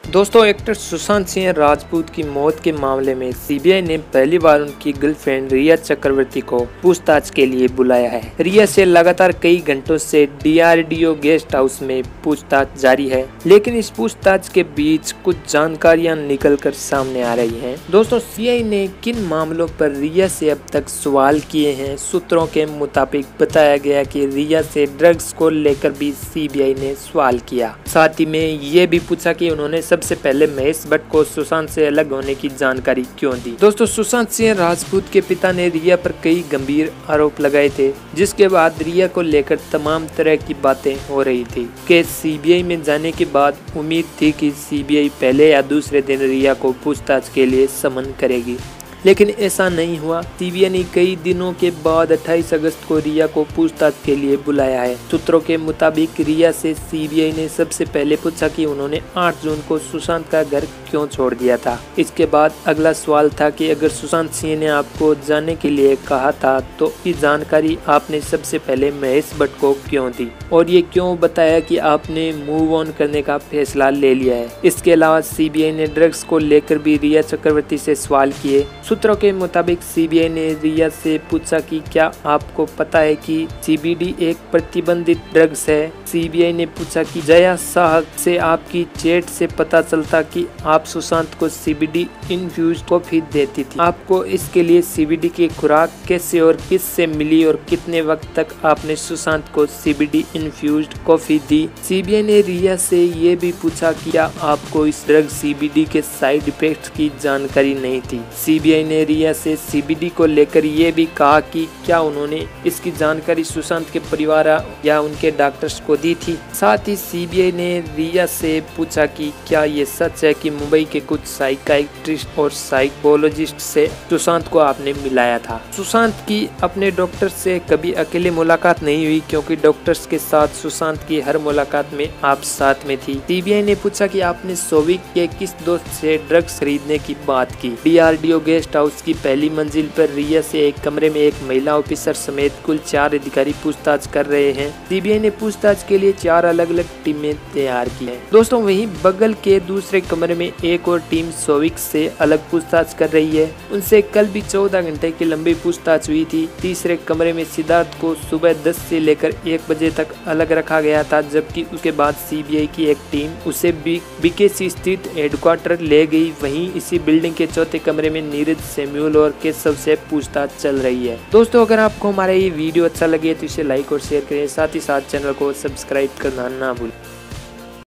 दोस्तों, एक्टर सुशांत सिंह राजपूत की मौत के मामले में सीबीआई ने पहली बार उनकी गर्लफ्रेंड रिया चक्रवर्ती को पूछताछ के लिए बुलाया है। रिया से लगातार कई घंटों से डीआरडीओ गेस्ट हाउस में पूछताछ जारी है, लेकिन इस पूछताछ के बीच कुछ जानकारियां निकलकर सामने आ रही हैं। दोस्तों, सीबीआई ने किन मामलों पर रिया से अब तक सवाल किए हैं? सूत्रों के मुताबिक बताया गया कि रिया से ड्रग्स को लेकर भी सीबीआई ने सवाल किया। साथ ही में ये भी पूछा कि उन्होंने सबसे पहले महेश भट्ट को सुशांत से अलग होने की जानकारी क्यों दी। दोस्तों, सुशांत सिंह राजपूत के पिता ने रिया पर कई गंभीर आरोप लगाए थे, जिसके बाद रिया को लेकर तमाम तरह की बातें हो रही थी। केस सीबीआई में जाने के बाद उम्मीद थी कि सीबीआई पहले या दूसरे दिन रिया को पूछताछ के लिए समन करेगी, लेकिन ऐसा नहीं हुआ। सीबीआई ने कई दिनों के बाद 28 अगस्त को रिया को पूछताछ के लिए बुलाया है। सूत्रों के मुताबिक रिया से सीबीआई ने सबसे पहले पूछा कि उन्होंने 8 जून को सुशांत का घर क्यों छोड़ दिया था। इसके बाद अगला सवाल था कि अगर सुशांत सिंह ने आपको जाने के लिए कहा था तो ये जानकारी आपने सबसे पहले महेश भट्ट को क्यों दी, और ये क्यों बताया कि आपने मूव ऑन करने का फैसला ले लिया है। इसके अलावा सीबीआई ने ड्रग्स को लेकर भी रिया चक्रवर्ती से सवाल किए। सूत्रों के मुताबिक सीबीआई ने रिया से पूछा कि क्या आपको पता है कि सीबीडी एक प्रतिबंधित ड्रग्स है। सीबीआई ने पूछा कि जया शाह से आपकी चैट से पता चलता कि आप सुशांत को सीबीडी इन्फ्यूज्ड कॉफी देती थी। आपको इसके लिए सीबीडी की खुराक कैसे और किस से मिली, और कितने वक्त तक आपने सुशांत को सीबीडी इन्फ्यूज्ड कॉफी दी। सीबीआई ने रिया से ये भी पूछा कि क्या आपको इस ड्रग सीबीडी के साइड इफेक्ट की जानकारी नहीं थी। सीबीआई ने रिया से सीबीडी को लेकर ये भी कहा कि क्या उन्होंने इसकी जानकारी सुशांत के परिवार या उनके डॉक्टर्स को दी थी। साथ ही सीबीआई ने रिया से पूछा कि क्या ये सच है कि मुंबई के कुछ साइकियाट्रिस्ट और साइकोलॉजिस्ट से सुशांत को आपने मिलाया था। सुशांत की अपने डॉक्टर से कभी अकेले मुलाकात नहीं हुई, क्योंकि डॉक्टर्स के साथ सुशांत की हर मुलाकात में आप साथ में थी। सीबीआई ने पूछा कि आपने सोविक के किस दोस्त से ड्रग्स खरीदने की बात की। डीआरडीओ गेस्ट हाउस की पहली मंजिल पर रिया से एक कमरे में एक महिला ऑफिसर समेत कुल 4 अधिकारी पूछताछ कर रहे हैं। सीबीआई ने पूछताछ के लिए 4 अलग अलग टीमें तैयार की हैं। दोस्तों, वहीं बगल के दूसरे कमरे में एक और टीम सोविक से अलग पूछताछ कर रही है। उनसे कल भी 14 घंटे की लंबी पूछताछ हुई थी। तीसरे कमरे में सिद्धार्थ को सुबह 10 से लेकर 1 बजे तक अलग रखा गया था, जबकि उसके बाद सीबीआई की एक टीम उसे बीकेसी स्थित हेडक्वार्टर ले गई। वहीं इसी बिल्डिंग के चौथे कमरे में नीरज, सैमुअल और केशव से पूछताछ चल रही है। दोस्तों, अगर आपको हमारा ये वीडियो अच्छा लगे तो इसे लाइक और शेयर करें, साथ ही साथ चैनल को सब्सक्राइब करना ना भूलें।